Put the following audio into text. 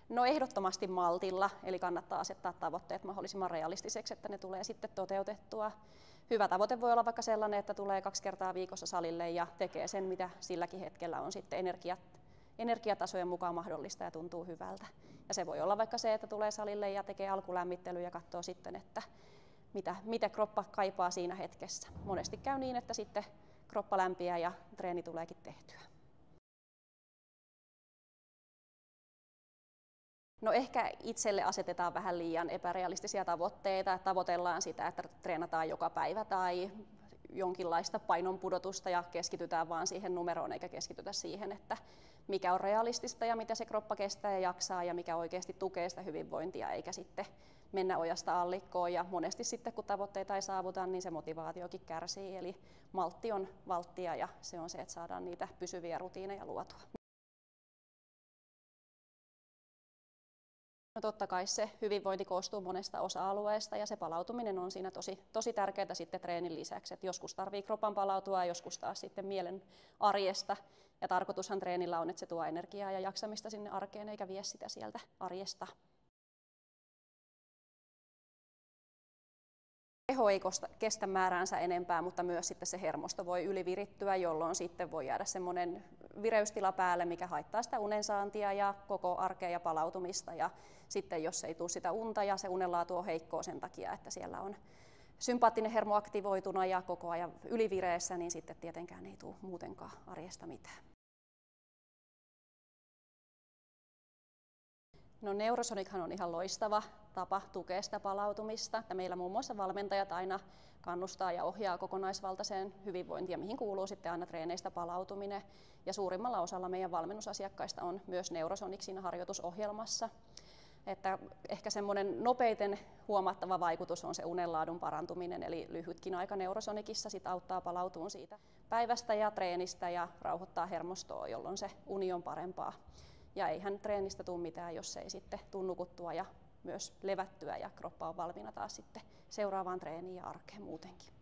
No ehdottomasti maltilla, eli kannattaa asettaa tavoitteet mahdollisimman realistiseksi, että ne tulee sitten toteutettua. Hyvä tavoite voi olla vaikka sellainen, että tulee 2 kertaa viikossa salille ja tekee sen, mitä silläkin hetkellä on sitten energiatasojen mukaan mahdollista ja tuntuu hyvältä. Ja se voi olla vaikka se, että tulee salille ja tekee alkulämmittelyä ja katsoo sitten, että mitä kroppa kaipaa siinä hetkessä. Monesti käy niin, että sitten kroppa lämpiää ja treeni tuleekin tehtyä. No ehkä itselle asetetaan vähän liian epärealistisia tavoitteita. Tavoitellaan sitä, että treenataan joka päivä tai jonkinlaista painonpudotusta ja keskitytään vaan siihen numeroon eikä keskitytä siihen, että mikä on realistista ja mitä se kroppa kestää ja jaksaa ja mikä oikeasti tukee sitä hyvinvointia eikä sitten mennä ojasta allikkoon. Ja monesti sitten kun tavoitteita ei saavuta, niin se motivaatiokin kärsii. Eli maltti on valttia ja se on se, että saadaan niitä pysyviä rutiineja luotua. No totta kai se hyvinvointi koostuu monesta osa-alueesta ja se palautuminen on siinä tosi tärkeää sitten treenin lisäksi. Et joskus tarvii kropan palautua ja joskus taas sitten mielen arjesta. Ja tarkoitushan treenillä on, että se tuo energiaa ja jaksamista sinne arkeen eikä vie sitä sieltä arjesta. Keho ei kestä määräänsä enempää, mutta myös sitten se hermosto voi ylivirittyä, jolloin sitten voi jäädä semmoinen vireystila päälle, mikä haittaa sitä unensaantia ja koko arkea ja palautumista. Ja sitten jos ei tule sitä unta ja se unenlaatu on heikkoa sen takia, että siellä on sympaattinen hermo aktivoituna ja koko ajan ylivireessä, niin sitten tietenkään ei tule muutenkaan arjesta mitään. No Neurosonic on ihan loistava tapa tukea sitä palautumista. Ja meillä muun muassa valmentajat aina kannustaa ja ohjaa kokonaisvaltaiseen hyvinvointiin, mihin kuuluu sitten aina treeneistä palautuminen. Ja suurimmalla osalla meidän valmennusasiakkaista on myös Neurosonic siinä harjoitusohjelmassa. Että ehkä semmoinen nopeiten huomattava vaikutus on se unenlaadun parantuminen, eli lyhytkin aika Neurosonicissa sit auttaa palautumaan siitä päivästä ja treenistä ja rauhoittaa hermostoa, jolloin se uni on parempaa. Ja eihän treenistä tule mitään, jos ei sitten tule nukuttua ja myös levättyä ja kroppa on valmiina taas sitten seuraavaan treeniin ja arkeen muutenkin.